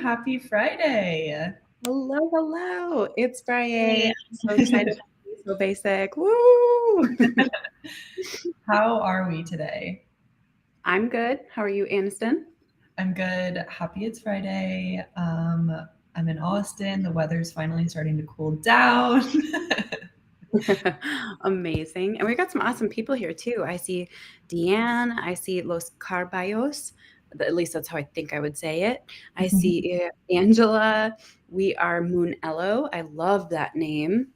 Happy Friday. Hello, hello. It's Friday. Hey. I'm so excited to be so basic. Woo! How are we today? I'm good. How are you, Aniston? I'm good. Happy it's Friday. I'm in Austin. The weather's finally starting to cool down. Amazing. And we got some awesome people here too. I see Deanne. I see Los Carballos. At least that's how I think I would say it. I see Angela. We are Moonello. I love that name.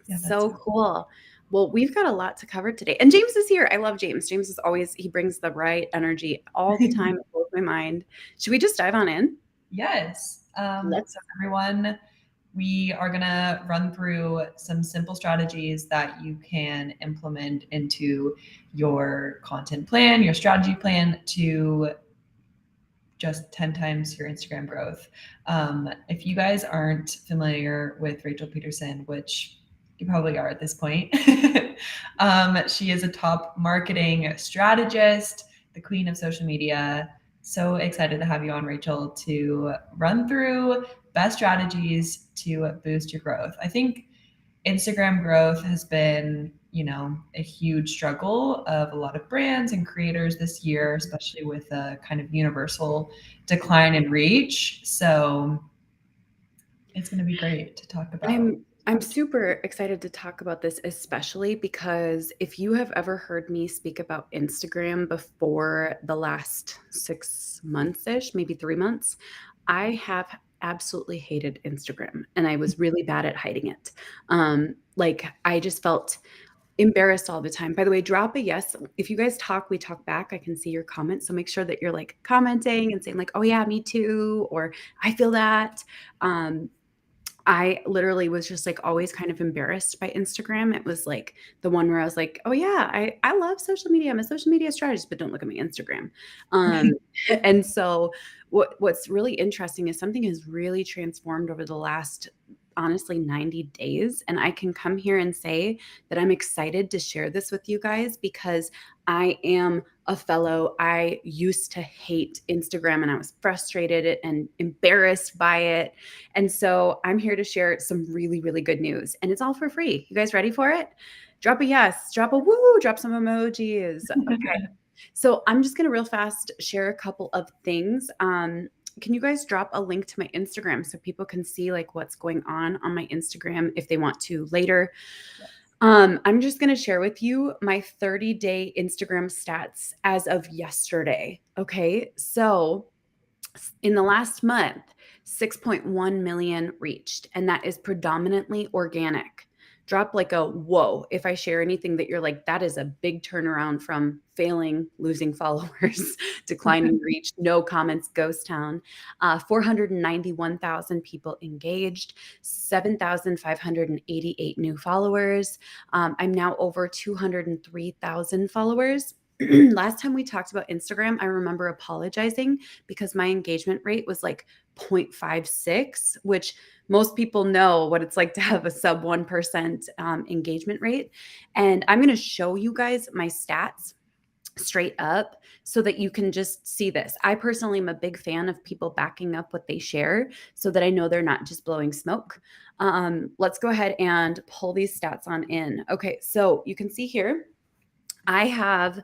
Yeah, that's So cool. Well, we've got a lot to cover today. And James is here. I love James. James is always, he brings the right energy all the time. It blows my mind. Should we just dive on in? Yes. Let's. So everyone, we are going to run through some simple strategies that you can implement into your content plan, your strategy plan to just 10 times your Instagram growth. If you guys aren't familiar with Rachel Peterson, which you probably are at this point, she is a top marketing strategist, the queen of social media. So excited to have you on, Rachel, to run through best strategies to boost your growth. I think Instagram growth has been, a huge struggle of a lot of brands and creators this year, especially with a kind of universal decline in reach. So it's going to be great to talk about. I'm super excited to talk about this, especially because if you have ever heard me speak about Instagram before the last 6 months-ish, maybe 3 months, I have absolutely hated Instagram and I was really bad at hiding it. Like I just felt embarrassed all the time. By the way, drop a yes. If you guys talk, we talk back. I can see your comments. So make sure that you're like commenting and saying like, oh yeah, me too, or I feel that. I literally was just like always kind of embarrassed by Instagram. It was like the one where I was like, oh yeah, I love social media. I'm a social media strategist, but don't look at my Instagram. Um, and so what's really interesting is something has really transformed over the last honestly 90 days. And I can come here and say that I'm excited to share this with you guys because I am a fellow. I used to hate Instagram and I was frustrated and embarrassed by it. And so I'm here to share some really, really good news. And it's all for free. You guys ready for it? Drop a yes, drop a woo, drop some emojis. Okay. So I'm just going to real fast share a couple of things. Can you guys drop a link to my Instagram so people can see like what's going on my Instagram if they want to later? I'm just going to share with you my 30-day Instagram stats as of yesterday. Okay. So in the last month, 6.1 million reached, and that is predominantly organic. Drop like a whoa if I share anything that you're like, that is a big turnaround from failing, losing followers, declining reach, no comments, ghost town. 491,000 people engaged, 7,588 new followers. I'm now over 203,000 followers. Last time we talked about Instagram, I remember apologizing because my engagement rate was like 0.56, which most people know what it's like to have a sub 1% engagement rate. And I'm going to show you guys my stats straight up so that you can just see this. I personally am a big fan of people backing up what they share so that I know they're not just blowing smoke. Let's go ahead and pull these stats on in. Okay, so you can see here, I have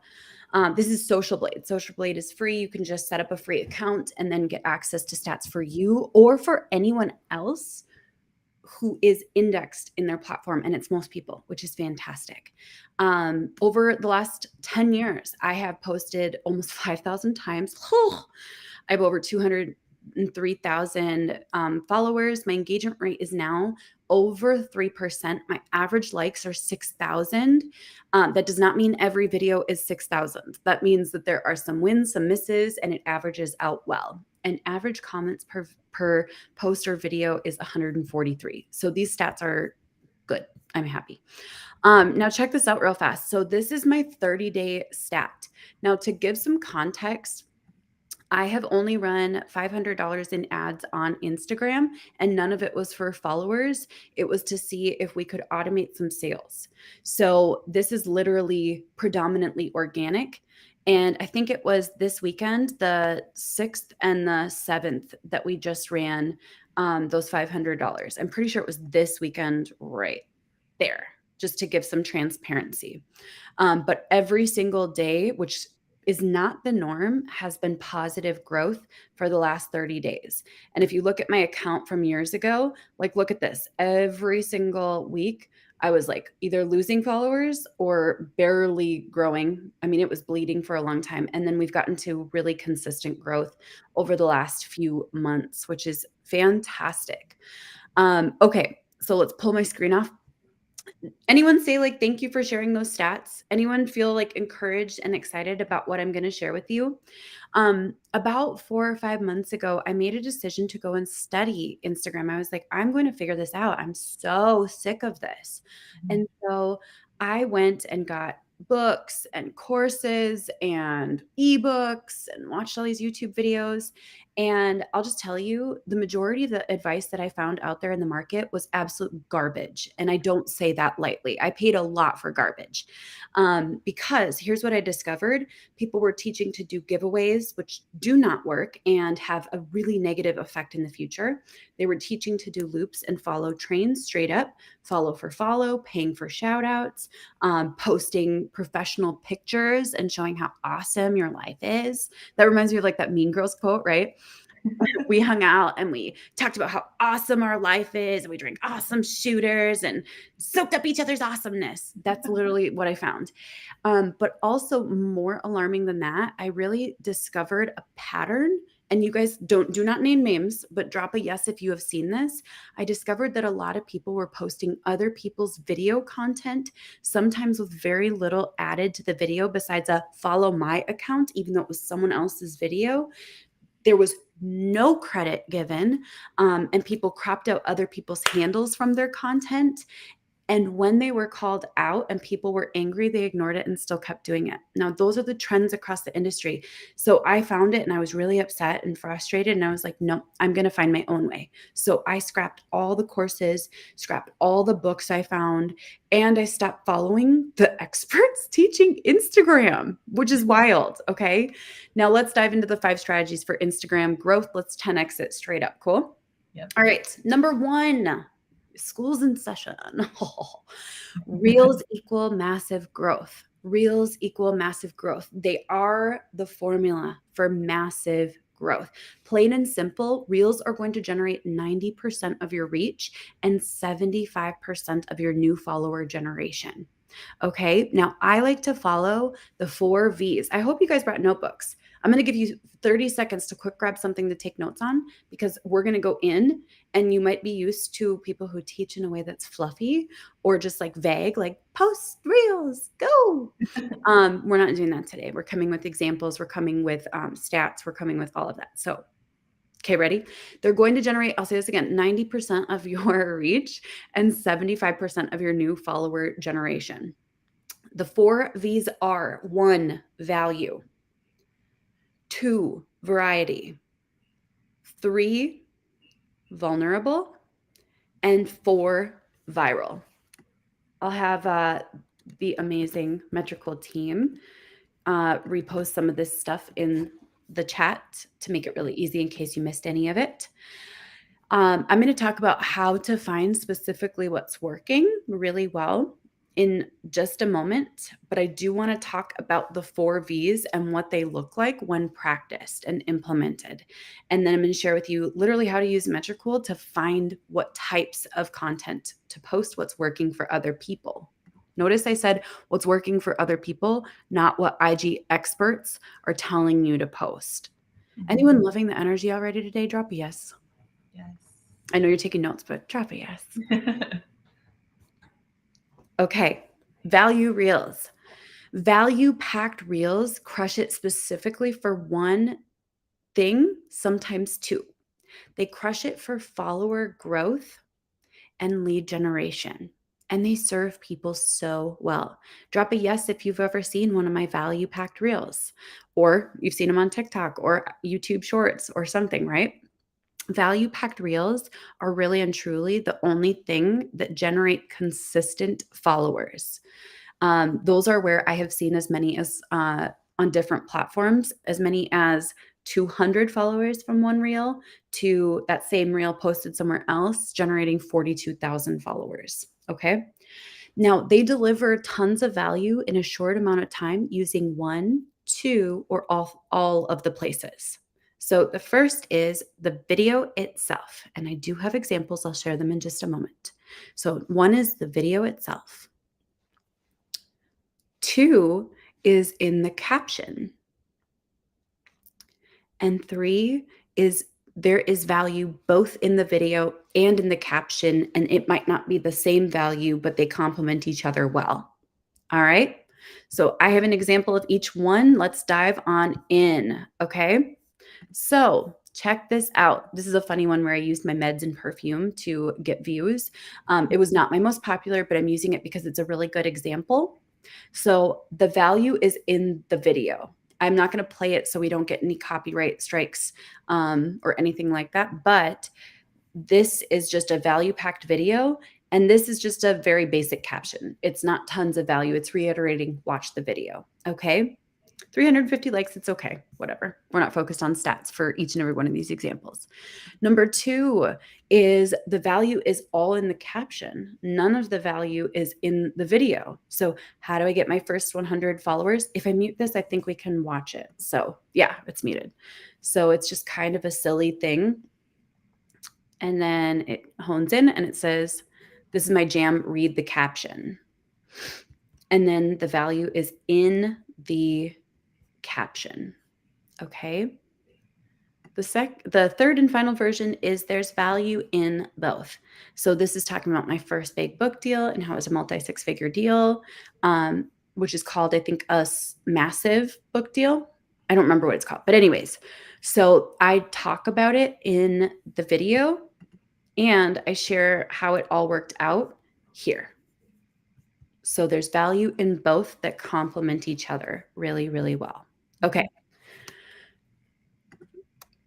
this is Social Blade. Social Blade is free. You can just set up a free account and then get access to stats for you or for anyone else who is indexed in their platform. And it's most people, which is fantastic. Over the last 10 years, I have posted almost 5,000 times. I have over 203,000 followers. My engagement rate is now over 3%. My average likes are 6,000. That does not mean every video is 6,000. That means that there are some wins, some misses, and it averages out well. And average comments per post or video is 143. So these stats are good. I'm happy. Now check this out real fast. So this is my 30-day stat. Now to give some context, I have only run $500 in ads on Instagram, and none of it was for followers. It was to see if we could automate some sales. So this is literally predominantly organic. And I think it was this weekend, the 6th and the 7th, that we just ran those $500. I'm pretty sure it was this weekend right there, just to give some transparency. But every single day, which is not the norm, has been positive growth for the last 30 days. And if you look at my account from years ago, like look at this, every single week, I was like either losing followers or barely growing. I mean, it was bleeding for a long time. And then we've gotten to really consistent growth over the last few months, which is fantastic. Okay, so let's pull my screen off. Anyone say like thank you for sharing those stats? Anyone feel like encouraged and excited about what I'm going to share with you? About 4 or 5 months ago, I made a decision to go and study Instagram. I was like, I'm going to figure this out. I'm so sick of this. And so I went and got books and courses and ebooks and watched all these YouTube videos. And I'll just tell you, the majority of the advice that I found out there in the market was absolute garbage. And I don't say that lightly. I paid a lot for garbage because here's what I discovered. People were teaching to do giveaways, which do not work and have a really negative effect in the future. They were teaching to do loops and follow trains straight up, follow for follow, paying for shout outs, posting professional pictures and showing how awesome your life is. That reminds me of like that Mean Girls quote, right? We hung out and we talked about how awesome our life is, and we drank awesome shooters and soaked up each other's awesomeness. That's literally what I found. But also more alarming than that, I really discovered a pattern. And you guys do not name names, but drop a yes if you have seen this. I discovered that a lot of people were posting other people's video content, sometimes with very little added to the video besides a follow my account, even though it was someone else's video. There was no credit given, and people cropped out other people's handles from their content. And when they were called out and people were angry, they ignored it and still kept doing it. Now, those are the trends across the industry. So I found it and I was really upset and frustrated. And I was like, no, I'm going to find my own way. So I scrapped all the courses, scrapped all the books I found, and I stopped following the experts teaching Instagram, which is wild. Okay. Now let's dive into the 5 strategies for Instagram growth. Let's 10x it straight up. Cool. Yep. All right. Number 1. School's in session. Reels equal massive growth. Reels equal massive growth. They are the formula for massive growth. Plain and simple, Reels are going to generate 90% of your reach and 75% of your new follower generation. Okay. Now I like to follow the 4 V's. I hope you guys brought notebooks. I'm going to give you 30 seconds to quick grab something to take notes on, because we're going to go in and you might be used to people who teach in a way that's fluffy or just like vague, like post Reels, go. We're not doing that today. We're coming with examples. We're coming with stats. We're coming with all of that. So okay, ready? They're going to generate, I'll say this again, 90% of your reach and 75% of your new follower generation. The 4 V's are 1, value, 2, variety, 3, vulnerable, and 4, viral. I'll have the amazing Metricool team repost some of this stuff in the chat to make it really easy in case you missed any of it. I'm going to talk about how to find specifically what's working really well in just a moment, but I do want to talk about the 4 V's and what they look like when practiced and implemented. And then I'm going to share with you literally how to use Metricool to find what types of content to post, what's working for other people. Notice I said what's working for other people, not what IG experts are telling you to post. Anyone loving the energy already today? Drop a yes. Yes. I know you're taking notes, but drop a yes. Okay. Value Reels. Value-packed Reels crush it specifically for one thing, sometimes 2. They crush it for follower growth and lead generation. And they serve people so well. Drop a yes if you've ever seen one of my value-packed Reels, or you've seen them on TikTok or YouTube Shorts or something, right? Value-packed Reels are really and truly the only thing that generate consistent followers. Those are where I have seen as many as on different platforms, as many as 200 followers from one reel to that same reel posted somewhere else, generating 42,000 followers. Okay. Now, they deliver tons of value in a short amount of time using one, two, or all of the places. So the first is the video itself. And I do have examples. I'll share them in just a moment. So one is the video itself. Two is in the caption. And three is there is value both in the video and in the caption, and it might not be the same value, but they complement each other well. All right. So I have an example of each one. Let's dive on in. Okay. So check this out. This is a funny one where I used my meds and perfume to get views. It was not my most popular, but I'm using it because it's a really good example. So the value is in the video. I'm not going to play it so we don't get any copyright strikes or anything like that. But this is just a value-packed video. And this is just a very basic caption. It's not tons of value. It's reiterating, watch the video. Okay. 350 likes, it's okay. Whatever. We're not focused on stats for each and every one of these examples. Number two is the value is all in the caption. None of the value is in the video. So how do I get my first 100 followers? If I mute this, I think we can watch it. So yeah, it's muted. So it's just kind of a silly thing. And then it hones in and it says, this is my jam, read the caption. And then the value is in the caption. Okay. The third and final version is there's value in both. So this is talking about my first big book deal and how it's a multi-six-figure deal, which is called, I think, a massive book deal. I don't remember what it's called, but anyways, so I talk about it in the video and I share how it all worked out here. So there's value in both that complement each other really, really well. Okay.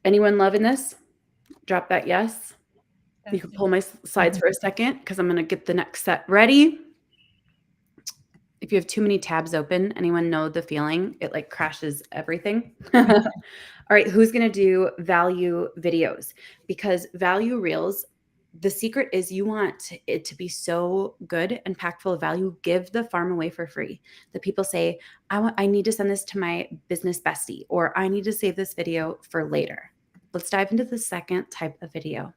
Anyone loving this? Drop that yes. You can pull my slides for a second because I'm going to get the next set ready. If you have too many tabs open, anyone know the feeling? It like crashes everything. All right. Who's going to do value videos? Because value reels, the secret is you want it to be so good and packed full of value. Give the farm away for free. The people say, I need to send this to my business bestie, or I need to save this video for later. Let's dive into the second type of video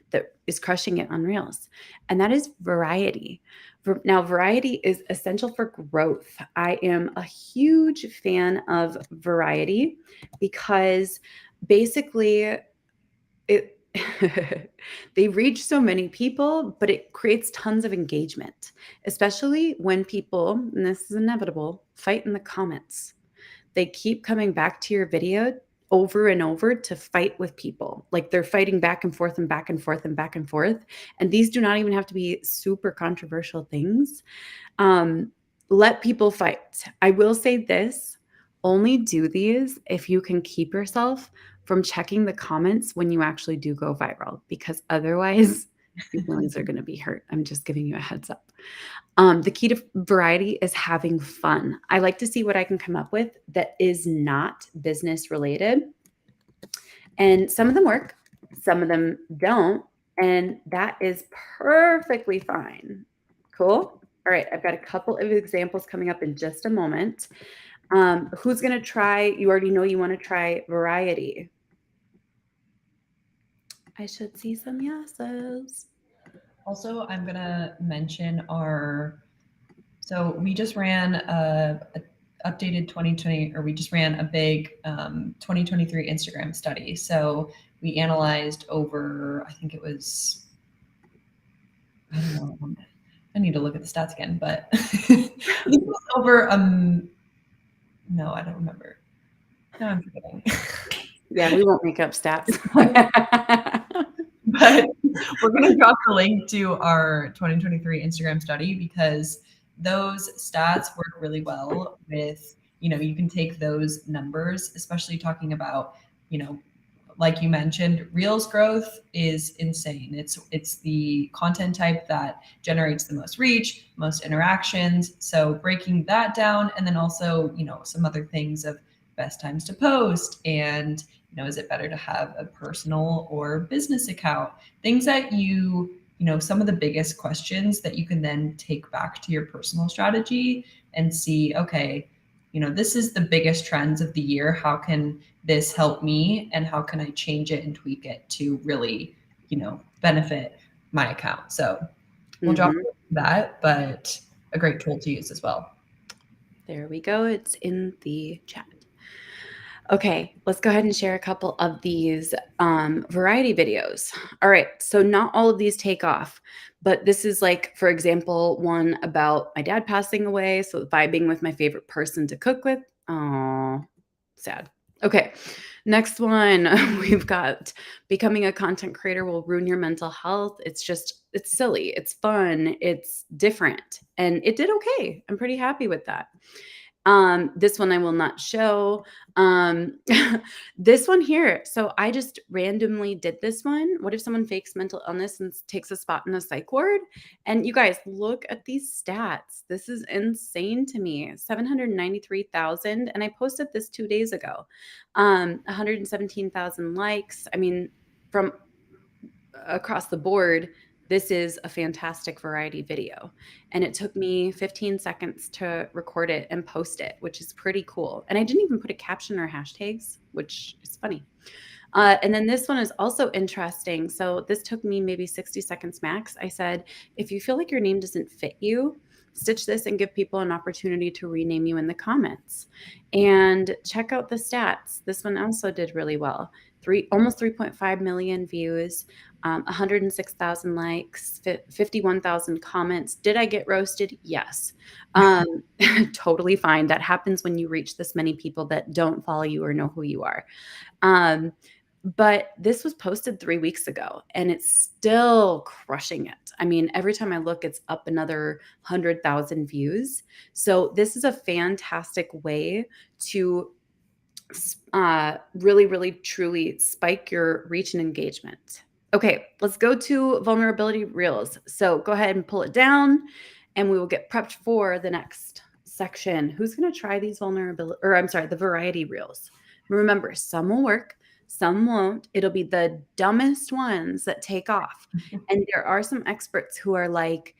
that is crushing it on Reels, and that is variety. Now, variety is essential for growth. I am a huge fan of variety because basically they reach so many people, but it creates tons of engagement, especially when people, and this is inevitable, fight in the comments. They keep coming back to your video over and over to fight with people. Like they're fighting back and forth and back and forth and back and forth. And these do not even have to be super controversial things. Let people fight. I will say this, only do these if you can keep yourself from checking the comments when you actually do go viral, because otherwise your feelings are going to be hurt. I'm just giving you a heads up. The key to variety is having fun. I like to see what I can come up with that is not business related. And some of them work, some of them don't. And that is perfectly fine. Cool. All right. I've got a couple of examples coming up in just a moment. Who's going to try? You already know you want to try variety. I should see some yeses. Also, I'm going to mention so we just ran a updated 2020, or we just ran a big 2023 Instagram study. So we analyzed over, I think it was, I don't know, I need to look at the stats again, but I think it was over, no, I don't remember. No, I'm forgetting. Yeah, we won't make up stats. But we're going to drop the link to our 2023 Instagram study because those stats work really well with, you can take those numbers, especially talking about, like you mentioned, Reels growth is insane. It's the content type that generates the most reach, most interactions. So breaking that down, and then also, some other things of best times to post, and is it better to have a personal or business account? Things that some of the biggest questions that you can then take back to your personal strategy and see, okay, this is the biggest trends of the year. How can this help me, and how can I change it and tweak it to really, benefit my account? So we'll drop that, but a great tool to use as well. There we go. It's in the chat. Okay, let's go ahead and share a couple of these variety videos. All right, so not all of these take off, but this is like, for example, one about my dad passing away. So vibing with my favorite person to cook with. Oh, sad. Okay, next one, we've got becoming a content creator will ruin your mental health. It's silly, it's fun, it's different, and it did okay. I'm pretty happy with that. This one I will not show. This one here. So I just randomly did this one. What if someone fakes mental illness and takes a spot in a psych ward? And you guys, look at these stats. This is insane to me. 793,000. And I posted this 2 days ago. 117,000 likes. I mean, from across the board, this is a fantastic variety video. And it took me 15 seconds to record it and post it, which is pretty cool. And I didn't even put a caption or hashtags, which is funny. And then this one is also interesting. So this took me maybe 60 seconds max. I said, if you feel like your name doesn't fit you, stitch this and give people an opportunity to rename you in the comments. And check out the stats. This one also did really well. Almost 3.5 million views, 106,000 likes, 51,000 comments. Did I get roasted? Yes. Totally fine. That happens when you reach this many people that don't follow you or know who you are. But this was posted 3 weeks ago and it's still crushing it. I mean, every time I look, it's up another 100,000 views. So this is a fantastic way to really, really, truly spike your reach and engagement. Okay, let's go to vulnerability reels. So go ahead and pull it down and we will get prepped for the next section. Who's going to try these the variety reels? Remember, some will work, some won't. It'll be the dumbest ones that take off. And there are some experts who are like,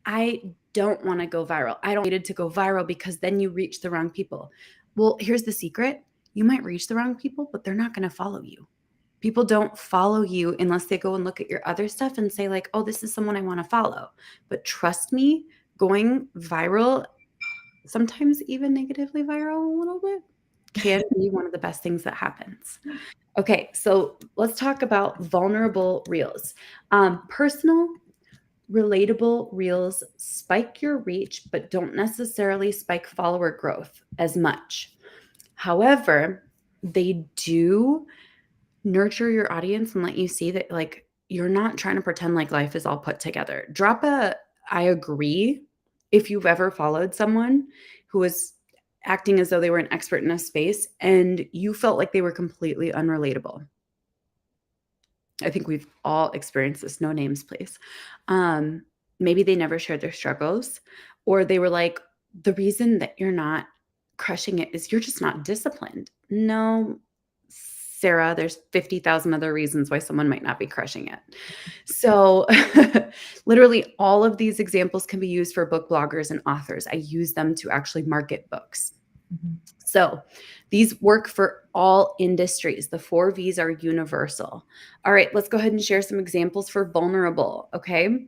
I don't want to go viral. I don't need it to go viral because then you reach the wrong people. Well, here's the secret. You might reach the wrong people, but they're not going to follow you. People don't follow you unless they go and look at your other stuff and say like, oh, this is someone I want to follow. But trust me, going viral, sometimes even negatively viral a little bit, can be one of the best things that happens. Okay, so let's talk about vulnerable reels. Personal, relatable reels spike your reach, but don't necessarily spike follower growth as much. However, they do nurture your audience and let you see that like you're not trying to pretend like life is all put together. Drop a I agree if you've ever followed someone who was acting as though they were an expert in a space and you felt like they were completely unrelatable. I think we've all experienced this. No names, please. Maybe they never shared their struggles, or they were like, the reason that you're not crushing it is you're just not disciplined. No, Sarah, there's 50,000 other reasons why someone might not be crushing it. So literally all of these examples can be used for book bloggers and authors. I use them to actually market books. Mm-hmm. So these work for all industries. The 4 V's are universal. All right, let's go ahead and share some examples for vulnerable. Okay.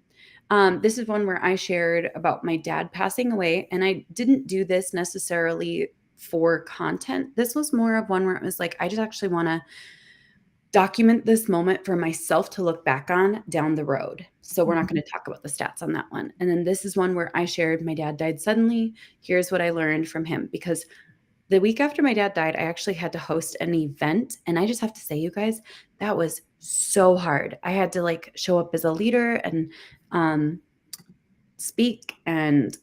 This is one where I shared about my dad passing away, and I didn't do this necessarily for content. This was more of one where it was like, I just actually want to document this moment for myself to look back on down the road. So we're not going to talk about the stats on that one. And then this is one where I shared my dad died suddenly. Here's what I learned from him, because the week after my dad died, I actually had to host an event. And I just have to say, you guys, that was so hard. I had to like show up as a leader and speak. And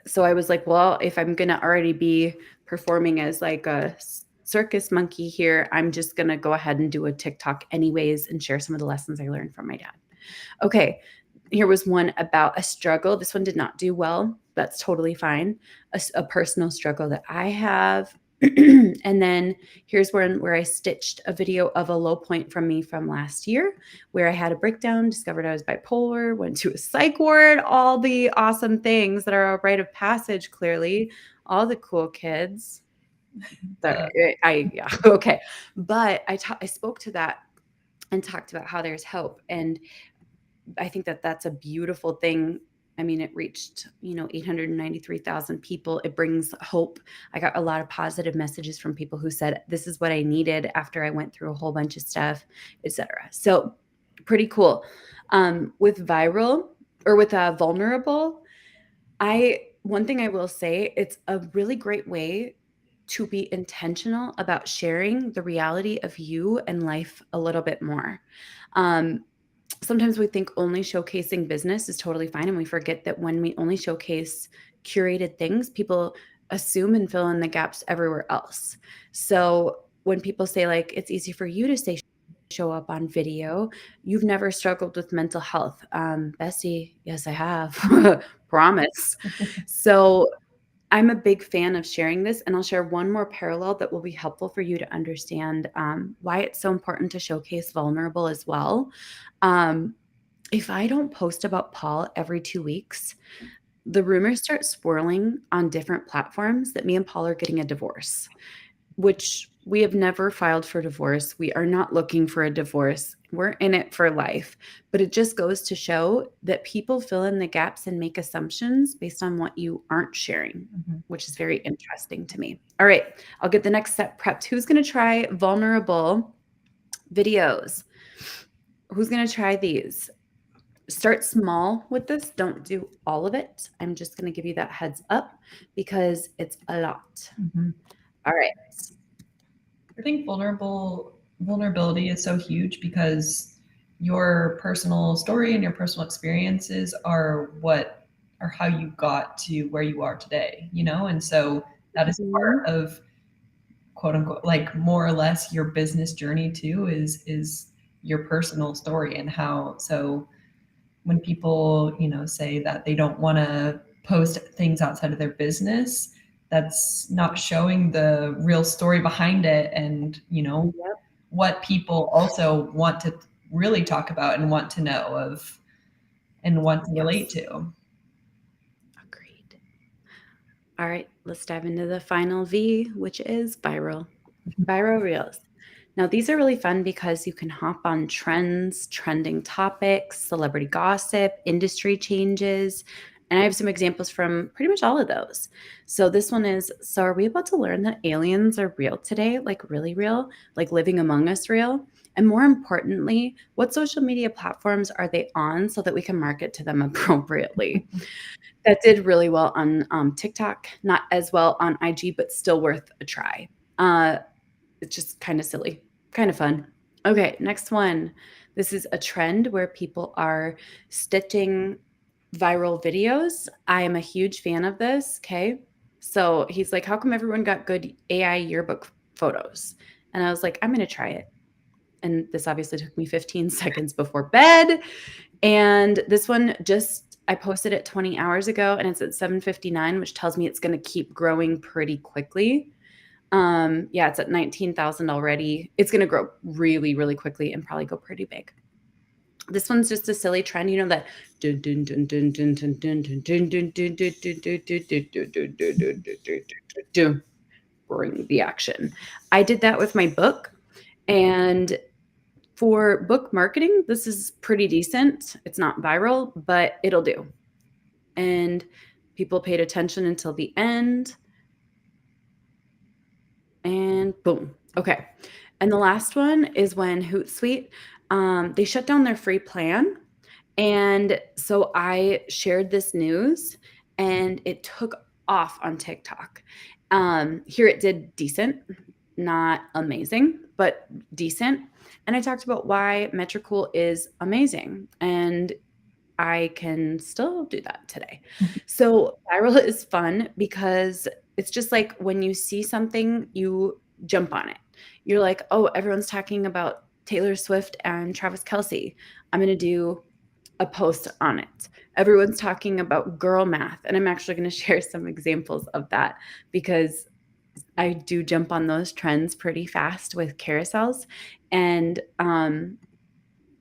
so I was like, well, if I'm going to already be performing as like a circus monkey here, I'm just going to go ahead and do a TikTok anyways and share some of the lessons I learned from my dad. Okay. Here was one about a struggle. This one did not do well. That's totally fine. A personal struggle that I have. And then here's where I stitched a video of a low point from me from last year, where I had a breakdown, discovered I was bipolar, went to a psych ward, all the awesome things that are a rite of passage, clearly, all the cool kids. Yeah, okay. But I spoke to that and talked about how there's hope. And I think that that's a beautiful thing. I mean, it reached, 893,000 people. It brings hope. I got a lot of positive messages from people who said, this is what I needed after I went through a whole bunch of stuff, etc. So pretty cool. With viral or with vulnerable, one thing I will say, it's a really great way to be intentional about sharing the reality of you and life a little bit more. Sometimes we think only showcasing business is totally fine, and we forget that when we only showcase curated things, people assume and fill in the gaps everywhere else. So when people say, like, it's easy for you to say show up on video, you've never struggled with mental health. Bessie, yes, I have. Promise. So I'm a big fan of sharing this, and I'll share one more parallel that will be helpful for you to understand why it's so important to showcase vulnerable as well. Um, if I don't post about Paul every 2 weeks, the rumors start swirling on different platforms that me and Paul are getting a divorce, which we have never filed for divorce. We are not looking for a divorce. We're in it for life. But it just goes to show that people fill in the gaps and make assumptions based on what you aren't sharing, which is very interesting to me. All right, I'll get the next step prepped. Who's going to try vulnerable videos? Who's going to try these? Start small with this. Don't do all of it. I'm just going to give you that heads up because it's a lot. All right. I think vulnerability is so huge because your personal story and your personal experiences are how you got to where you are today, and so that is part of, quote unquote, like, more or less your business journey too, is your personal story. And how, so when people, say that they don't want to post things outside of their business, that's not showing the real story behind it. And what people also want to really talk about and want to know of and want to relate to. Agreed. All right, let's dive into the final V, which is viral reels. Now, these are really fun because you can hop on trends, trending topics, celebrity gossip, industry changes. And I have some examples from pretty much all of those. So this one is, so are we about to learn that aliens are real today? Like really real? Like living among us real? And more importantly, what social media platforms are they on so that we can market to them appropriately? That did really well on TikTok, not as well on IG, but still worth a try. It's just kind of silly, kind of fun. Okay, next one. This is a trend where people are stitching viral videos. I am a huge fan of this. Okay. So he's like, how come everyone got good AI yearbook photos? And I was like, I'm going to try it. And this obviously took me 15 seconds before bed. And this one I posted it 20 hours ago and it's at 7:59, which tells me it's going to keep growing pretty quickly. Yeah, it's at 19,000 already. It's going to grow really, really quickly and probably go pretty big. This one's just a silly trend, that bring the action. I did that with my book, and for book marketing, this is pretty decent. It's not viral, but it'll do. And people paid attention until the end. And boom. Okay. And the last one is when Hootsuite, they shut down their free plan. And so I shared this news and it took off on TikTok. Here it did decent, not amazing, but decent. And I talked about why Metricool is amazing. And I can still do that today. So viral is fun because it's just like when you see something, you jump on it. You're like, oh, everyone's talking about Taylor Swift and Travis Kelce. I'm going to do a post on it. Everyone's talking about girl math. And I'm actually going to share some examples of that because I do jump on those trends pretty fast with carousels, and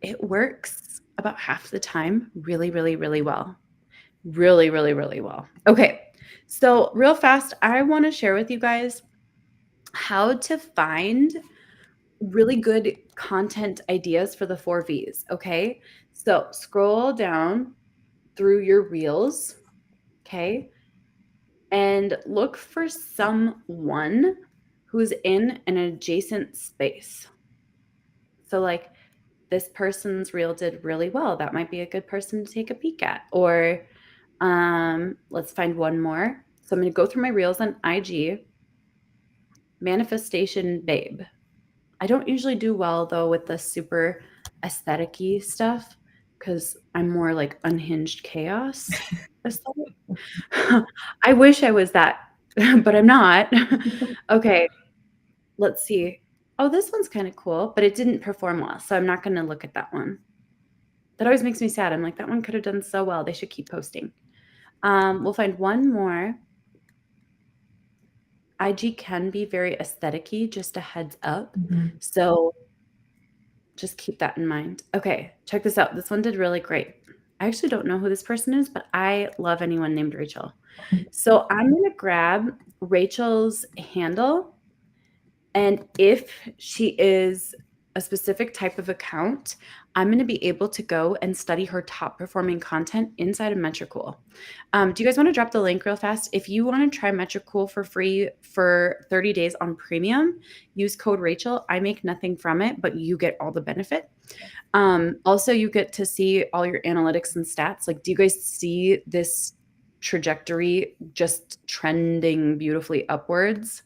it works about half the time really, really, really well. Really, really, really well. Okay, so real fast, I want to share with you guys how to find really good content ideas for the 4 V's. Okay, so scroll down through your reels, okay, and look for someone who's in an adjacent space. So, like, this person's reel did really well. That might be a good person to take a peek at. Or let's find one more. So I'm going to go through my reels on IG. Manifestation Babe. I don't usually do well though with the super aesthetic-y stuff because I'm more like unhinged chaos aesthetic. I wish I was that, but I'm not. Okay, let's see. Oh, this one's kind of cool, but it didn't perform well, so I'm not going to look at that one. That always makes me sad. I'm like, that one could have done so well. They should keep posting. We'll find one more. IG can be very aesthetic-y, just a heads up. So just keep that in mind. Okay, check this out. This one did really great. I actually don't know who this person is, but I love anyone named Rachel. So I'm going to grab Rachel's handle, and if she is a specific type of account, I'm going to be able to go and study her top performing content inside of Metricool. Do you guys want to drop the link real fast? If you want to try Metricool for free for 30 days on premium, use code Rachel. I make nothing from it, but you get all the benefit. Also, you get to see all your analytics and stats. Like, do you guys see this trajectory just trending beautifully upwards?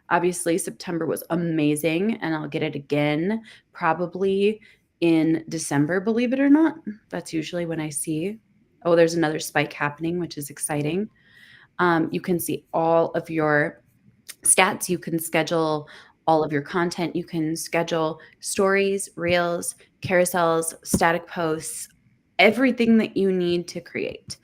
Obviously, September was amazing, and I'll get it again probably in December, believe it or not. That's usually when I see, oh, there's another spike happening, which is exciting. You can see all of your stats. You can schedule all of your content. You can schedule stories, reels, carousels, static posts, everything that you need to create.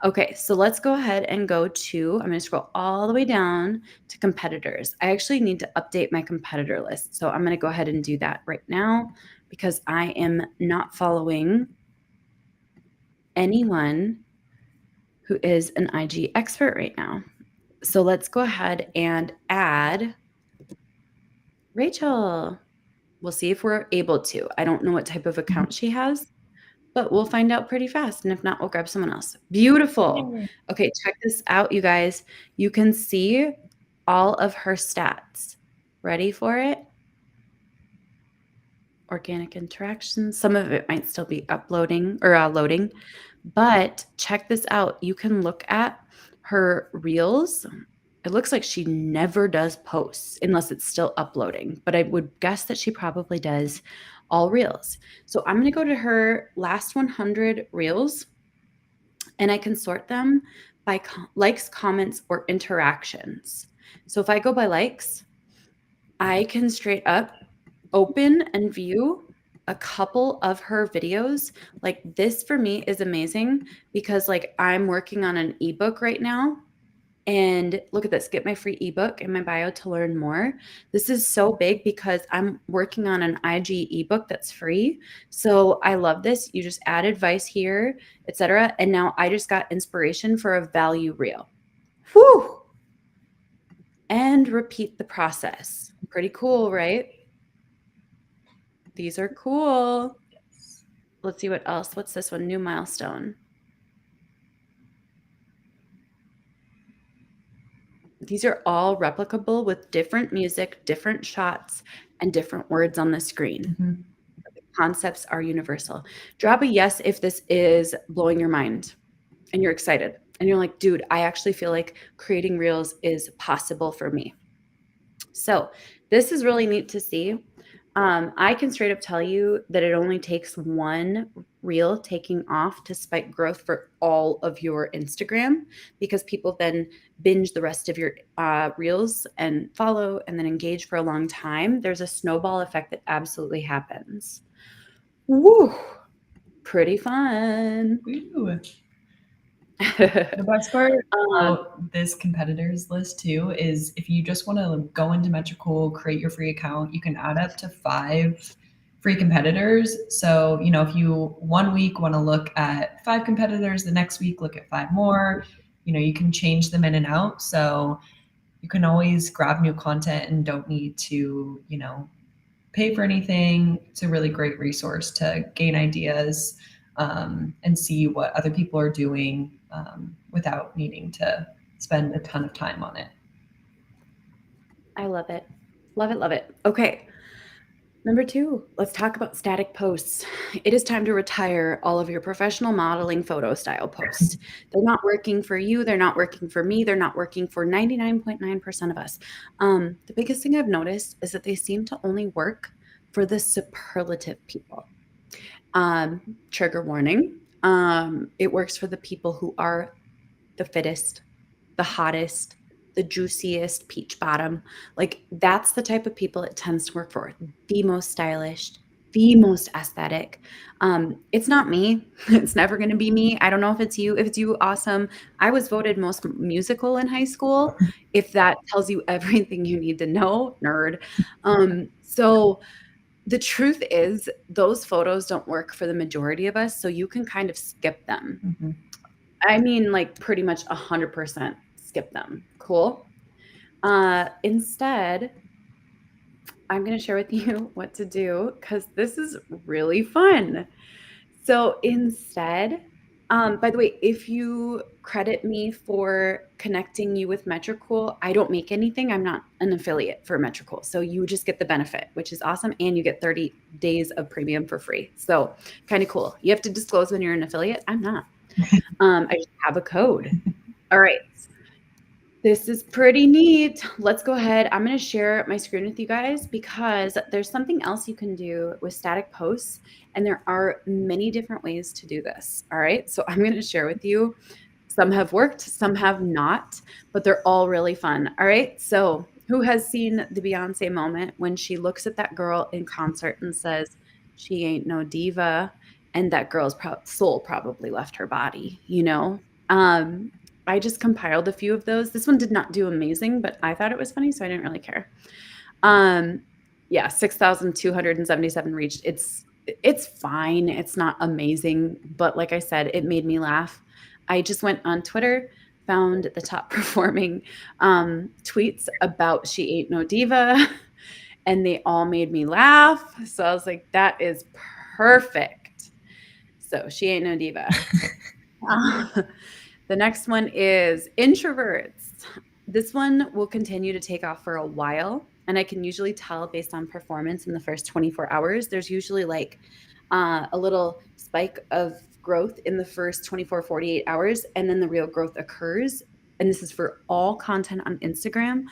Okay, so let's go ahead and go to, I'm going to scroll all the way down to competitors. I actually need to update my competitor list. So I'm going to go ahead and do that right now because I am not following anyone who is an IG expert right now. So let's go ahead and add Rachel. We'll see if we're able to. I don't know what type of account she has, but we'll find out pretty fast. And if not, we'll grab someone else. Beautiful. Okay, check this out, you guys. You can see all of her stats. Ready for it? Organic interactions. Some of it might still be uploading or loading, but check this out. You can look at her reels. It looks like she never does posts unless it's still uploading, but I would guess that she probably does all reels. So I'm going to go to her last 100 reels, and I can sort them by likes, comments, or interactions. So if I go by likes, I can straight up open and view a couple of her videos. Like, this for me is amazing because like I'm working on an ebook right now. And look at this, get my free ebook in my bio to learn more. This is so big because I'm working on an IG ebook that's free. So I love this. You just add advice here, etc. And now I just got inspiration for a value reel. Whew. And repeat the process. Pretty cool, right? These are cool. Let's see what else. What's this one? New milestone. These are all replicable with different music, different shots, and different words on the screen. The concepts are universal. Drop a yes if this is blowing your mind and you're excited. And you're like, dude, I actually feel like creating reels is possible for me. So this is really neat to see. I can straight up tell you that it only takes one reel taking off to spike growth for all of your Instagram, because people then binge the rest of your reels and follow and then engage for a long time. There's a snowball effect that absolutely happens. Woo! Pretty fun. Ooh. The best part Um, about this competitors list too is if you just want to go into Metricool, create your free account, you can add up to 5 free competitors. So, if you one week want to look at 5 competitors, the next week look at 5 more, you can change them in and out. So you can always grab new content and don't need to, pay for anything. It's a really great resource to gain ideas and see what other people are doing without needing to spend a ton of time on it. I love it. Love it, love it. Okay. Number 2, let's talk about static posts. It is time to retire all of your professional modeling photo style posts. They're not working for you. They're not working for me. They're not working for 99.9% of us. The biggest thing I've noticed is that they seem to only work for the superlative people. Trigger warning. It works for the people who are the fittest, the hottest, the juiciest peach bottom. Like that's the type of people it tends to work for. The most stylish, the most aesthetic. It's not me. It's never going to be me. I don't know if it's you. If it's you, awesome. I was voted most musical in high school. If that tells you everything you need to know, nerd. So the truth is, those photos don't work for the majority of us. So you can kind of skip them. Mm-hmm. I mean, like pretty much 100% skip them. Cool. Instead, I'm going to share with you what to do because this is really fun. So instead, by the way, if you credit me for connecting you with Metricool, I don't make anything. I'm not an affiliate for Metricool. So you just get the benefit, which is awesome. And you get 30 days of premium for free. So kind of cool. You have to disclose when you're an affiliate. I'm not. I just have a code. All right. This is pretty neat. Let's go ahead. I'm going to share my screen with you guys because there's something else you can do with static posts, and there are many different ways to do this. All right. So I'm going to share with you. Some have worked, some have not, but they're all really fun. All right. So who has seen the Beyonce moment when she looks at that girl in concert and says, she ain't no diva? And that girl's soul probably left her body, I just compiled a few of those. This one did not do amazing, but I thought it was funny, so I didn't really care. Yeah, 6,277 reached. It's fine. It's not amazing, but like I said, it made me laugh. I just went on Twitter, found the top performing tweets about She Ain't No Diva, and they all made me laugh. So I was like, that is perfect. So She Ain't No Diva. The next one is introverts. This one will continue to take off for a while, and I can usually tell based on performance in the first 24 hours. There's usually like a little spike of growth in the first 24, 48 hours, and then the real growth occurs. And this is for all content on Instagram,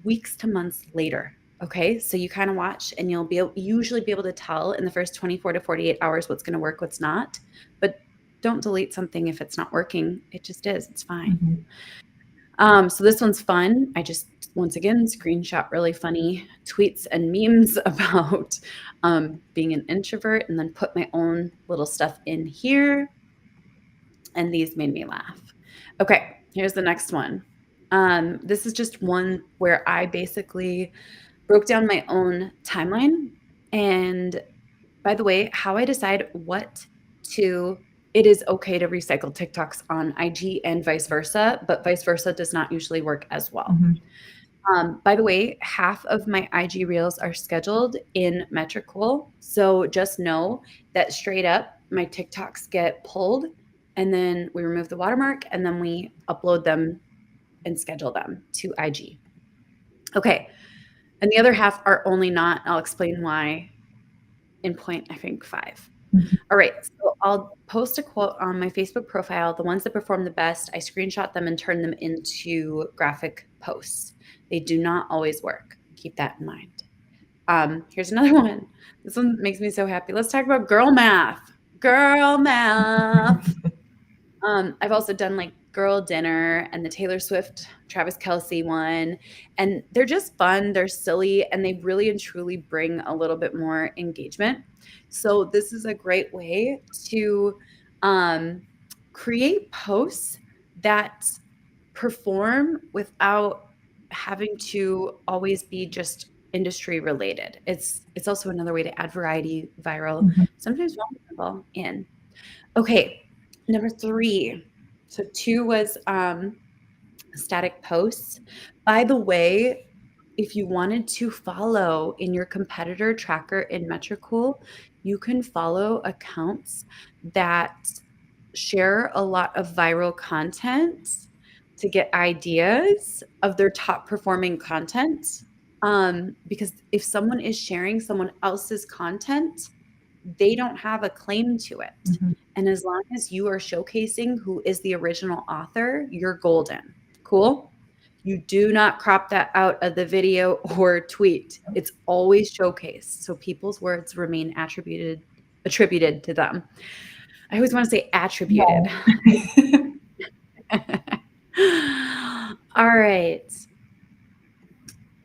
weeks to months later. Okay, so you kind of watch and you'll usually be able to tell in the first 24 to 48 hours what's going to work, what's not. But don't delete something if it's not working. It just is. It's fine. Mm-hmm. So this one's fun. I just, once again, screenshot really funny tweets and memes about being an introvert and then put my own little stuff in here. And these made me laugh. Okay, here's the next one. This is just one where I basically broke down my own timeline. And by the way, how I decide it is okay to recycle TikToks on IG and vice versa, but vice versa does not usually work as well. Mm-hmm. By the way, half of my IG reels are scheduled in Metricool. So just know that straight up, my TikToks get pulled and then we remove the watermark and then we upload them and schedule them to IG. Okay. And the other half are only not. I'll explain why in point, I think 5. Mm-hmm. All right. So I'll post a quote on my Facebook profile. The ones that perform the best, I screenshot them and turn them into graphic posts. They do not always work. Keep that in mind. Here's another one. This one makes me so happy. Let's talk about girl math. Girl math. I've also done like Girl Dinner and the Taylor Swift, Travis Kelce one. And they're just fun. They're silly. And they really and truly bring a little bit more engagement. So this is a great way to create posts that perform without having to always be just industry related. It's also another way to add variety, viral, Mhm. sometimes vulnerable in. Okay, number 3. So 2 was static posts. By the way, if you wanted to follow in your competitor tracker in Metricool, you can follow accounts that share a lot of viral content to get ideas of their top performing content. Because if someone is sharing someone else's content, they don't have a claim to it. Mhm. And as long as you are showcasing who is the original author, you're golden. Cool? You do not crop that out of the video or tweet. It's always showcased. So people's words remain attributed to them. I always want to say attributed. Yeah. All right.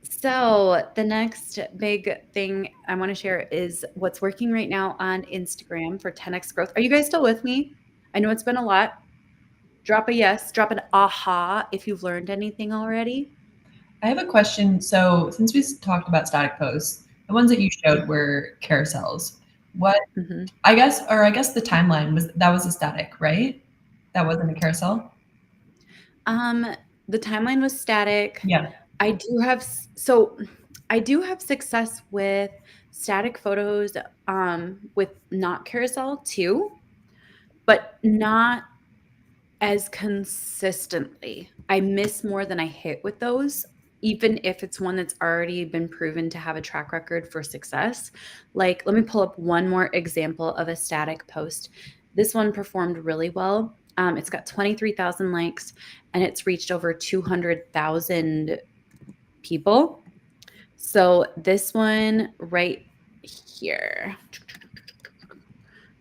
So the next big thing I want to share is what's working right now on Instagram for 10x growth. Are you guys still with me? I know it's been a lot. Drop a yes, drop an aha if you've learned anything already. I have a question. So since we talked about static posts, the ones that you showed were carousels. What Mm-hmm. I guess the timeline was a static, right? That wasn't a carousel? Um, the timeline was static. Yeah. I do have so I do have success with static photos with not carousel too, but not as consistently. I miss more than I hit with those, even if it's one that's already been proven to have a track record for success. Like, let me pull up one more example of a static post. This one performed really well. It's got 23,000 likes and it's reached over 200,000 people. So, this one right here.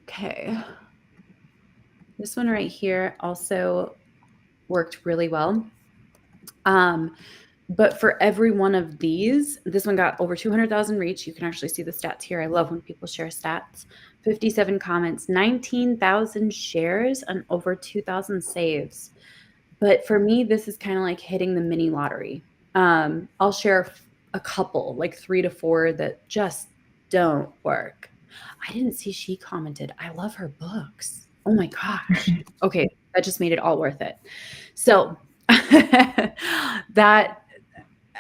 Okay. This one right here also worked really well. But for every one of these, this one got over 200,000 reach. You can actually see the stats here. I love when people share stats. 57 comments, 19,000 shares, and over 2,000 saves. But for me, this is kind of like hitting the mini lottery. I'll share a couple, like 3 to 4 that just don't work. I didn't see she commented. I love her books. Oh my gosh. Okay, that just made it all worth it. So that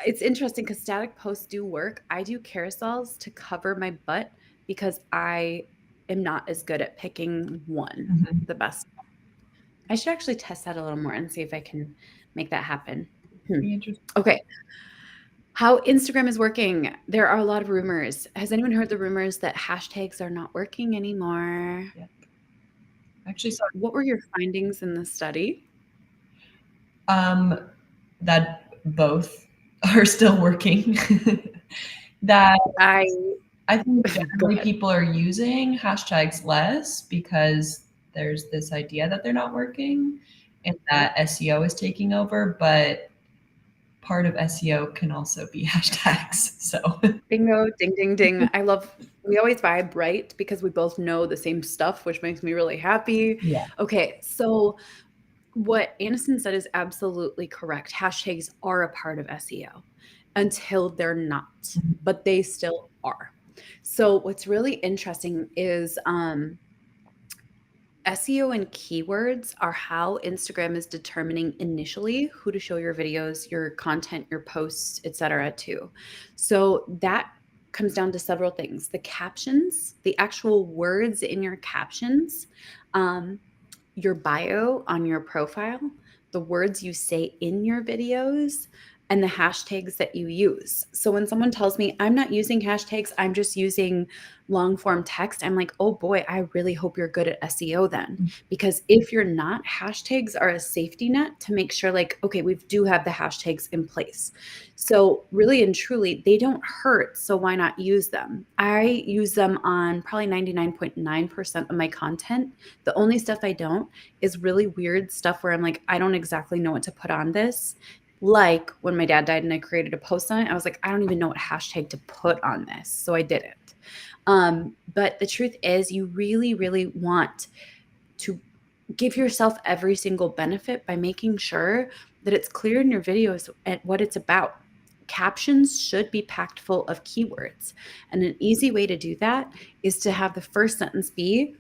it's interesting because static posts do work. I do carousels to cover my butt because I am not as good at picking one, Mhm. the best. I should actually test that a little more and see if I can make that happen. Be interesting. Okay. How Instagram is working. There are a lot of rumors. Has anyone heard the rumors that hashtags are not working anymore? Yeah. Actually, sorry. What were your findings in the study? That both are still working. That I I think Go generally ahead. people are using hashtags less because there's this idea that they're not working and that SEO is taking over, but part of SEO can also be hashtags. So Bingo, ding, ding, ding. We always vibe right because we both know the same stuff, which makes me really happy. yeah. Okay, so what Anderson said is absolutely correct. Hashtags are a part of SEO until they're not, but they still are. So what's really interesting is SEO and keywords are how Instagram is determining initially who to show your videos, your content, your posts, etc. to. So that comes down to several things: the captions, the actual words in your captions, your bio on your profile, the words you say in your videos, and the hashtags that you use. So when someone tells me I'm not using hashtags, I'm just using long form text, I'm like, oh boy, I really hope you're good at SEO then. Because if you're not, hashtags are a safety net to make sure, like, okay, we do have the hashtags in place. So really and truly, they don't hurt. So why not use them? I use them on probably 99.9% of my content. The only stuff I don't is really weird stuff where I'm like, I don't exactly know what to put on this. Like when my dad died and I created a post on it, I was like, I don't even know what hashtag to put on this. So I didn't. But the truth is, you really, really want to give yourself every single benefit by making sure that it's clear in your videos at what it's about. Captions should be packed full of keywords. And an easy way to do that is to have the first sentence be,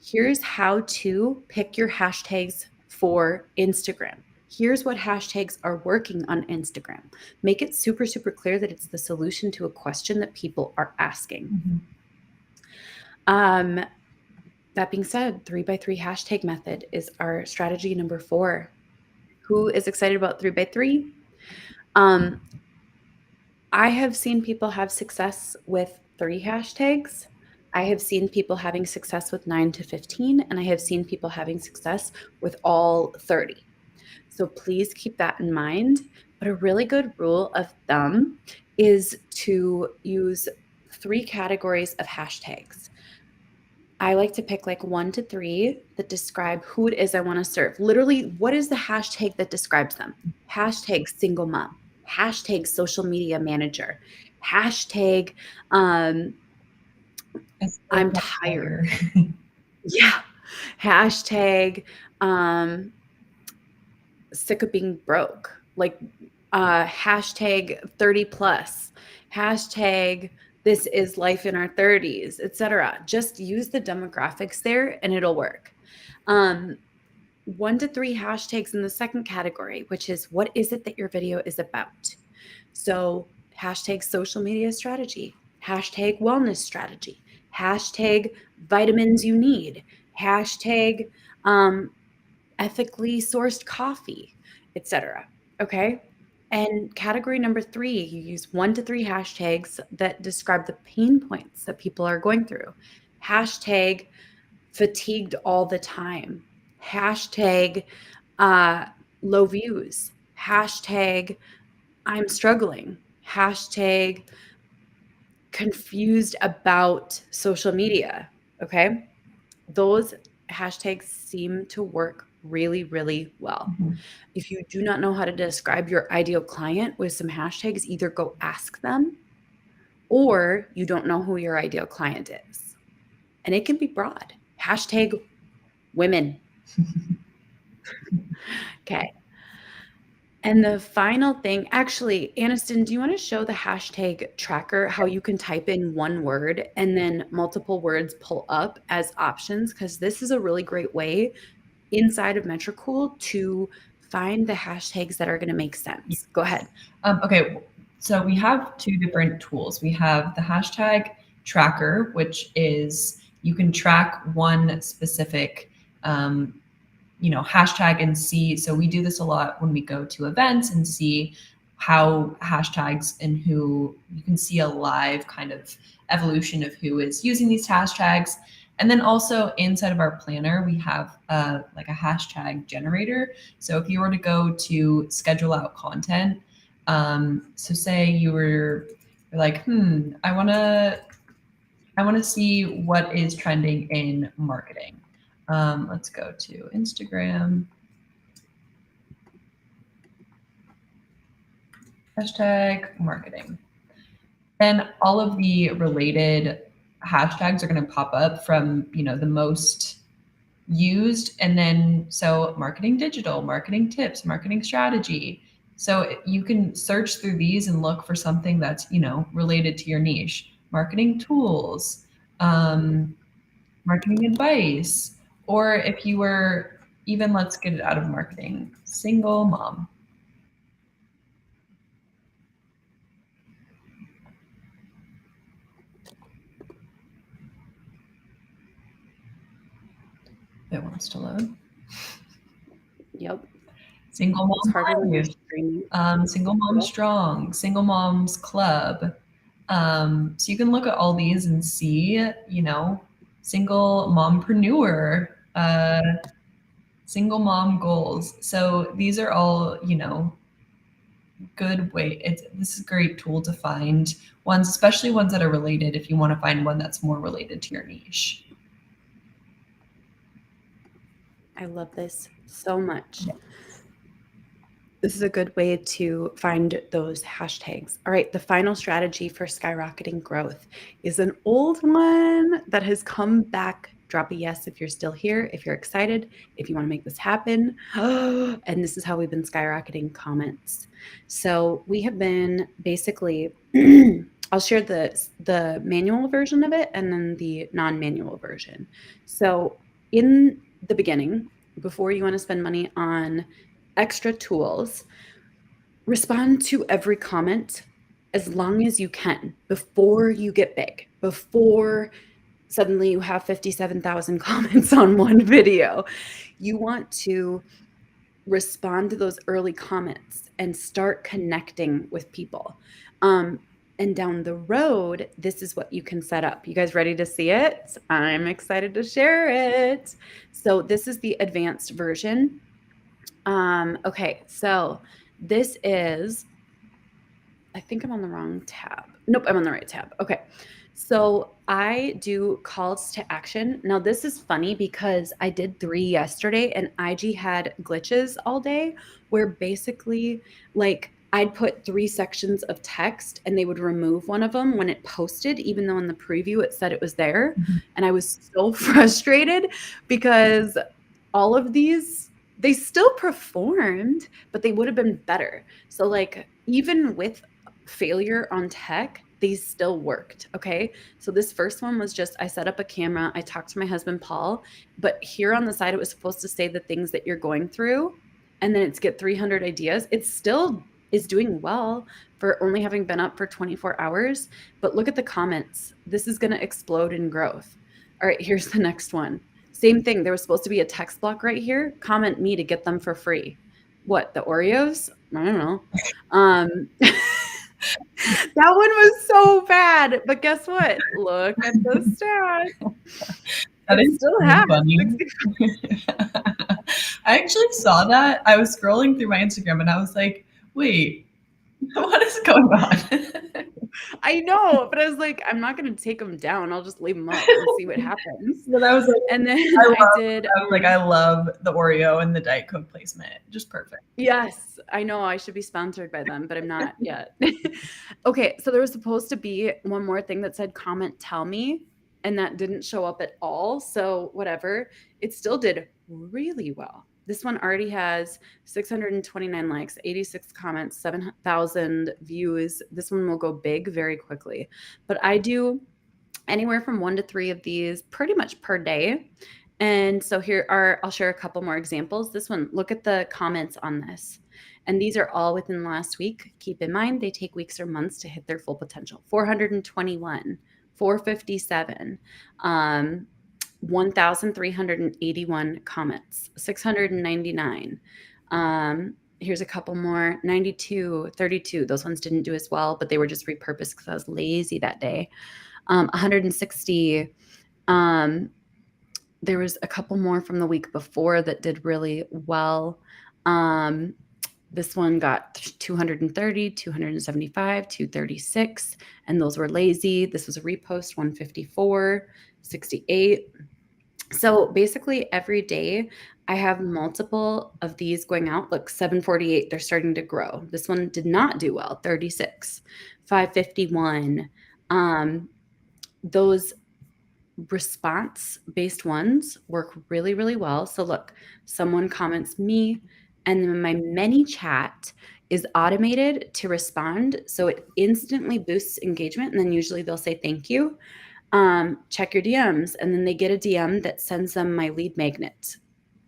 here's how to pick your hashtags for Instagram. Here's what hashtags are working on Instagram. Make it super, super clear that it's the solution to a question that people are asking. That being said, 3x3 hashtag method is our strategy number 4. Who is excited about 3x3? I have seen people have success with 3 hashtags. I have seen people having success with 9 to 15, and I have seen people having success with all 30. So please keep that in mind. But a really good rule of thumb is to use 3 categories of hashtags. I like to pick like 1 to 3 that describe who it is I want to serve. Literally, what is the hashtag that describes them? Hashtag single mom, hashtag social media manager, hashtag I'm tired. Yeah. Hashtag sick of being broke. Like hashtag 30 plus, hashtag this is life in our 30s, etc. Just use the demographics there and it'll work. 1 to 3 hashtags in the second category, which is what is it that your video is about? So hashtag social media strategy, hashtag wellness strategy, hashtag vitamins you need, hashtag ethically sourced coffee, etc. Okay. And category number 3, you use 1 to 3 hashtags that describe the pain points that people are going through. Hashtag fatigued all the time. Hashtag low views. Hashtag I'm struggling. Hashtag confused about social media. Okay. Those hashtags seem to work really, really well. If you do not know how to describe your ideal client with some hashtags, either go ask them or you don't know who your ideal client is. And it can be broad. Hashtag women. Okay. And the final thing, actually, Aniston, do you want to show the hashtag tracker how you can type in one word and then multiple words pull up as options? Because this is a really great way inside of Metricool to find the hashtags that are going to make sense. Go ahead. Okay, so we have 2 different tools. We have the hashtag tracker, which is you can track one specific hashtag and see. So we do this a lot when we go to events and see how hashtags and who you can see a live kind of evolution of who is using these hashtags. And then also inside of our planner, we have like a hashtag generator. So if you were to go to schedule out content, so say you're like, I want to see what is trending in marketing. Let's go to Instagram. Hashtag marketing. Then all of the related hashtags are going to pop up from, the most used. And then, so marketing digital, marketing tips, marketing strategy. So you can search through these and look for something that's, related to your niche. Marketing tools, marketing advice, or if you were even, let's get it out of marketing, single mom. It wants to load. Yep. Single mom life, single mom strong, single moms club. So you can look at all these and see, single mompreneur, single mom goals. So these are all, good way. This is a great tool to find ones, especially ones that are related. If you want to find one that's more related to your niche. I love this so much. This is a good way to find those hashtags. All right, the final strategy for skyrocketing growth is an old one that has come back Drop a yes if you're still here, if you're excited, if you want to make this happen. And this is how we've been skyrocketing comments. So we have been basically, I'll share the manual version of it and then the non-manual version. So in the beginning, before you want to spend money on extra tools, respond to every comment as long as you can before you get big, before suddenly you have 57,000 comments on one video. You want to respond to those early comments and start connecting with people. And down the road, this is what you can set up. You guys ready to see it? I'm excited to share it. So this is the advanced version. Okay, so this is, I think I'm on the wrong tab. Nope, I'm on the right tab. Okay. So I do calls to action. Now, this is funny because I did 3 yesterday and IG had glitches all day where basically, like, I'd put 3 sections of text and they would remove one of them when it posted, even though in the preview it said it was there. And I was so frustrated because all of these, they still performed, but they would have been better. So, like, even with failure on tech, these still worked. Okay. So this first one was just, I set up a camera. I talked to my husband, Paul, but here on the side, it was supposed to say the things that you're going through. And then it's get 300 ideas. It still is doing well for only having been up for 24 hours. But look at the comments. This is going to explode in growth. All right. Here's the next one. Same thing. There was supposed to be a text block right here. Comment me to get them for free. What? The Oreos? I don't know. That one was so bad, but guess what? Look at the stats. That It is still so has funny. 60. I actually saw that. I was scrolling through my Instagram and I was like, wait, what is going on? I know, but I was like, I'm not going to take them down. I'll just leave them up and see what happens. But I was like, And then I love the Oreo and the Diet Coke placement. Just perfect. Yes, I know I should be sponsored by them, but I'm not yet. Okay, so there was supposed to be one more thing that said comment tell me, and that didn't show up at all. So whatever, it still did really well. This one already has 629 likes, 86 comments, 7,000 views. This one will go big very quickly. But I do anywhere from 1 to 3 of these pretty much per day. And so here are, I'll share a couple more examples. This one, look at the comments on this. And these are all within the last week. Keep in mind, they take weeks or months to hit their full potential. 421, 457, 1,381 comments, 699. Here's a couple more, 92, 32. Those ones didn't do as well, but they were just repurposed because I was lazy that day. 160. There was a couple more from the week before that did really well. This one got 230, 275, 236, and those were lazy. This was a repost, 154, 68. So basically every day I have multiple of these going out. Look, 748, they're starting to grow. This one did not do well, 36, 551. Those response-based ones work really, really well. So look, someone comments me, and then my ManyChat is automated to respond. So it instantly boosts engagement. And then usually they'll say, thank you. Check your DMs. And then they get a DM that sends them my lead magnet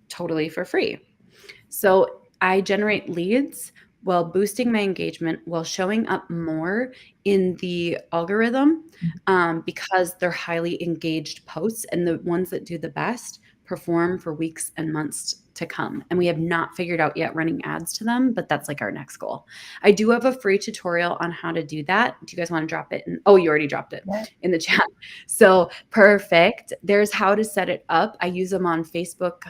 totally for free. So I generate leads while boosting my engagement, while showing up more in the algorithm, because they're highly engaged posts, and the ones that do the best perform for weeks and months to come. And we have not figured out yet running ads to them, but that's like our next goal. I do have a free tutorial on how to do that. Do you guys want to drop it in? Oh, you already dropped it in the chat. So perfect. There's how to set it up. I use them on Facebook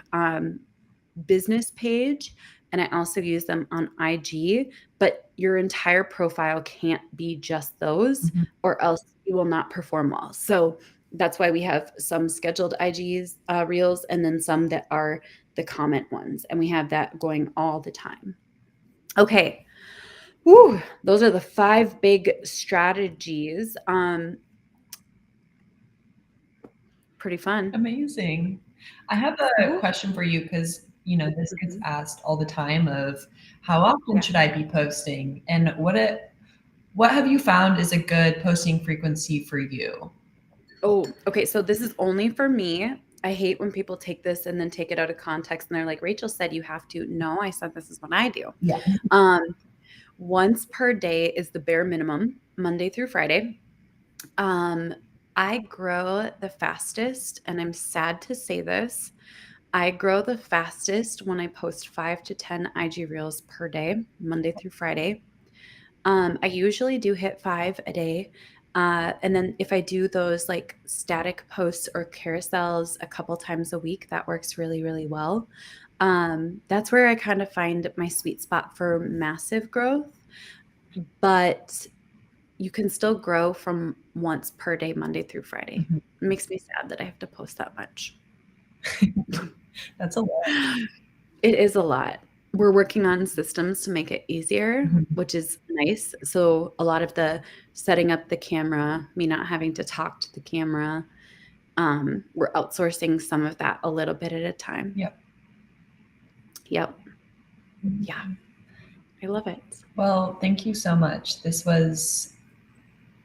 business page, and I also use them on IG, but your entire profile can't be just those, or else you will not perform well. So that's why we have some scheduled IGs, reels, and then some that are the comment ones. And we have that going all the time. Okay. Woo, those are the 5 big strategies. pretty fun. Amazing. I have a Cool. question for you because, you know, this gets Mhm. asked all the time of how often Yeah. should I be posting? And what have you found is a good posting frequency for you? Oh, okay. So this is only for me. I hate when people take this and then take it out of context and they're like, Rachel said you have to. No, I said this is what I do. Yeah. Um, once per day is the bare minimum, Monday through Friday. Um, I grow the fastest, and I'm sad to say this. I grow the fastest when I post 5 to 10 IG reels per day, Monday through Friday. I usually do hit 5 a day. And then if I do those like static posts or carousels a couple times a week, that works really, really well. That's where I kind of find my sweet spot for massive growth. But you can still grow from once per day, Monday through Friday. Mhm. It makes me sad that I have to post that much. That's a lot. It is a lot. We're working on systems to make it easier, Mhm. which is nice. So a lot of the setting up the camera, me not having to talk to the camera, we're outsourcing some of that a little bit at a time. Yep. Yep. Yeah. I love it. Well, thank you so much. This was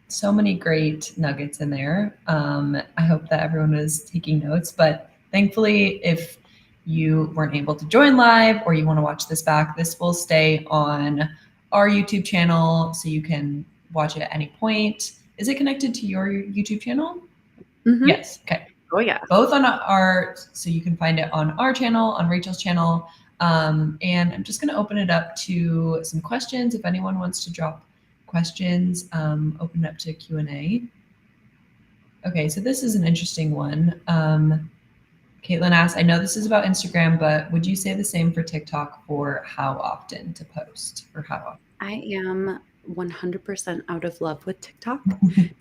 so many great nuggets in there. I hope that everyone was taking notes, but thankfully, if you weren't able to join live or you want to watch this back, this will stay on our YouTube channel so you can watch it at any point. Is it connected to your YouTube channel? Mhm. Yes. Okay. Oh, yeah. Both on our, so you can find it on our channel, on Rachel's channel. And I'm just going to open it up to some questions. If anyone wants to drop questions, open it up to Q&A. Okay, so this is an interesting one. Caitlin asked, I know this is about Instagram, but would you say the same for TikTok for how often to post or how often? I am 100% out of love with TikTok.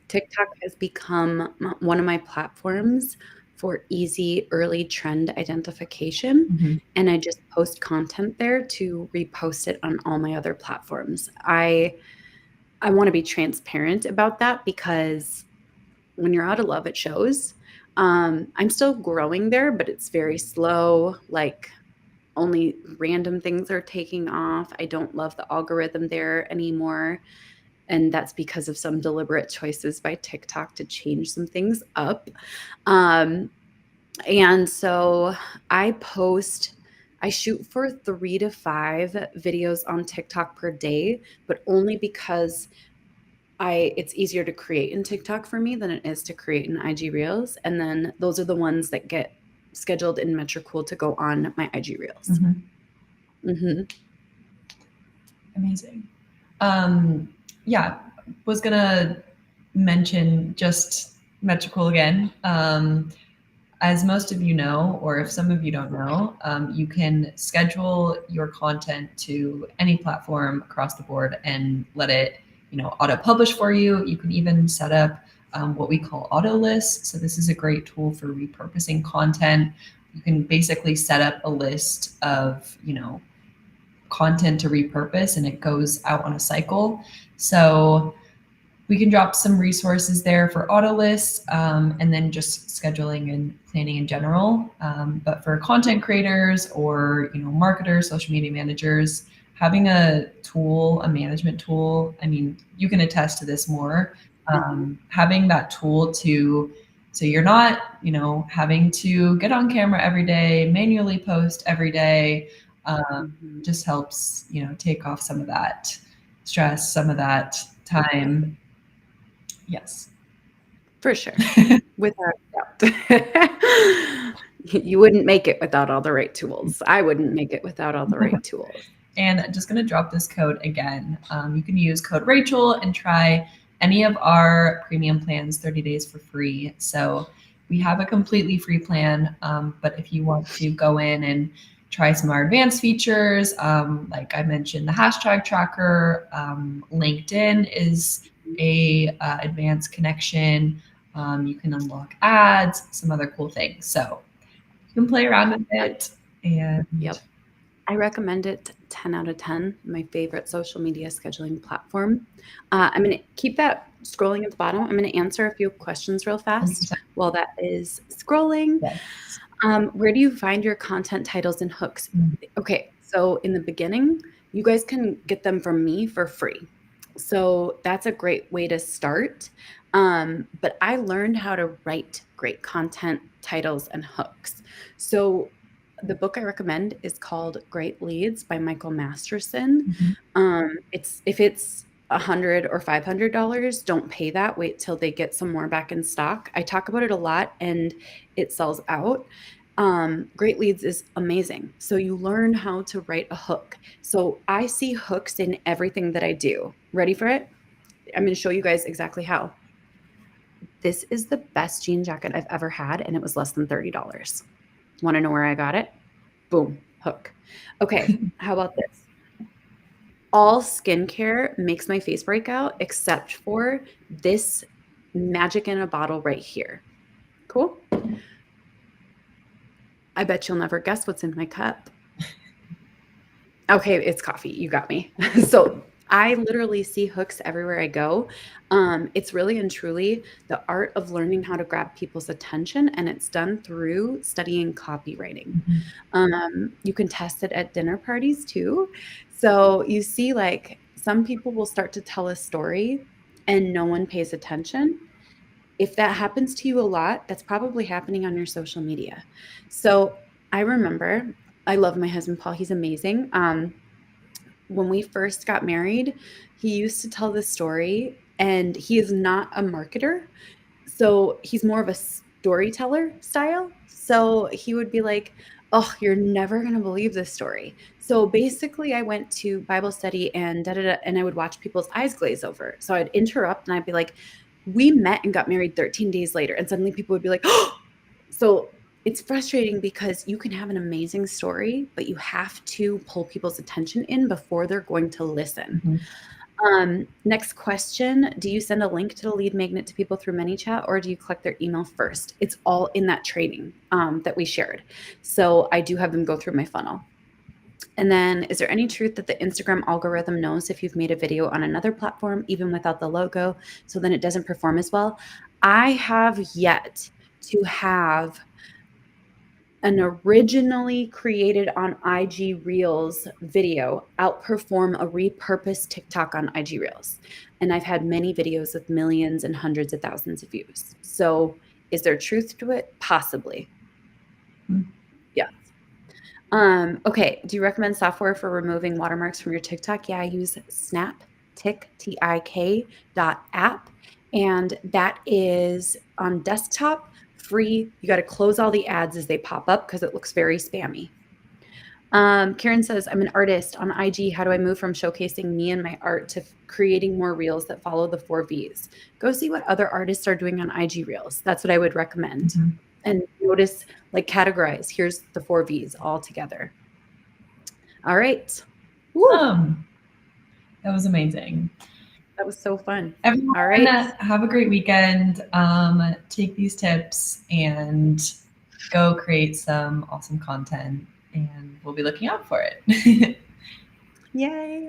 TikTok has become one of my platforms for easy early trend identification. Mhm. And I just post content there to repost it on all my other platforms. I want to be transparent about that because when you're out of love, it shows. I'm still growing there, but it's very slow. Like only random things are taking off. I don't love the algorithm there anymore. And that's because of some deliberate choices by TikTok to change some things up. And so I shoot for 3 to 5 videos on TikTok per day, but only because it's easier to create in TikTok for me than it is to create in IG Reels. And then those are the ones that get scheduled in Metricool to go on my IG Reels. Mhm. Mm-hmm. Amazing. Yeah, was gonna mention just Metricool again. As most of you know, or if some of you don't know, you can schedule your content to any platform across the board and let it, you know, auto publish for you. You can even set up what we call auto lists. So this is a great tool for repurposing content. You can basically set up a list of, you know, content to repurpose and it goes out on a cycle. So we can drop some resources there for auto lists and then just scheduling and planning in general. But for content creators or, you know, marketers, social media managers, having a tool, a management tool, I mean, you can attest to this more. Having that tool so you're not, you know, having to get on camera every day, manually post every day, just helps, you know, take off some of that stress, some of that time. Yes. For sure. Without a doubt. You wouldn't make it without all the right tools. I wouldn't make it without all the right tools. And I'm just going to drop this code again. You can use code Rachel and try any of our premium plans 30 days for free. So we have a completely free plan. But if you want to go in and try some of our advanced features, like I mentioned, the hashtag tracker, LinkedIn is a advanced connection. You can unlock ads, some other cool things. So you can play around with it. And Yep. I recommend it 10 out of 10. My favorite social media scheduling platform. I'm going to keep that scrolling at the bottom. I'm going to answer a few questions real fast 100%. while that is scrolling. Yes. Where do you find your content titles and hooks? Okay, so in the beginning, you guys can get them from me for free. So that's a great way to start. But I learned how to write great content titles and hooks. So the book I recommend is called Great Leads by Michael Masterson. If it's $100 or $500, don't pay that. Wait till they get some more back in stock. I talk about it a lot and it sells out. Great Leads is amazing. So you learn how to write a hook. So I see hooks in everything that I do. Ready for it? I'm going to show you guys exactly how. This is the best jean jacket I've ever had, and it was less than $30. Want to know where I got it? Boom, hook. Okay, how about this? All skincare makes my face break out except for this magic in a bottle right here. Cool? I bet you'll never guess what's in my cup. Okay, it's coffee. You got me. So I literally see hooks everywhere I go. It's really and truly the art of learning how to grab people's attention, and it's done through studying copywriting. You can test it at dinner parties too. So you see, like, some people will start to tell a story and no one pays attention. If that happens to you a lot, that's probably happening on your social media. So I remember, I love my husband, Paul. He's amazing. When we first got married, he used to tell this story, and he is not a marketer. So he's more of a storyteller style. So he would be like, oh, you're never going to believe this story. So basically, I went to Bible study and and I would watch people's eyes glaze over. So I'd interrupt and I'd be like, we met and got married 13 days later. And suddenly people would be like, oh, so it's frustrating because you can have an amazing story, but you have to pull people's attention in before they're going to listen. Next question. Do you send a link to the lead magnet to people through ManyChat, or do you collect their email first? It's all in that training that we shared. So I do have them go through my funnel. And then, is there any truth that the Instagram algorithm knows if you've made a video on another platform, even without the logo, so then it doesn't perform as well? I have yet to have an originally created on IG Reels video outperform a repurposed TikTok on IG Reels. And I've had many videos with millions and hundreds of thousands of views. So is there truth to it? Possibly. Yeah. Okay. Do you recommend software for removing watermarks from your TikTok? Yeah, I use Snaptik, TIK.app. And that is on desktop, free. You got to close all the ads as they pop up because it looks very spammy. Karen says, I'm an artist on IG. How do I move from showcasing me and my art to creating more reels that follow the 4 Vs? Go see what other artists are doing on IG Reels. That's what I would recommend. And notice, like, categorize. Here's the 4 Vs all together. All right. That was amazing. That was so fun. Everyone, all right. Have a great weekend. Take these tips and go create some awesome content, and we'll be looking out for it. Yay.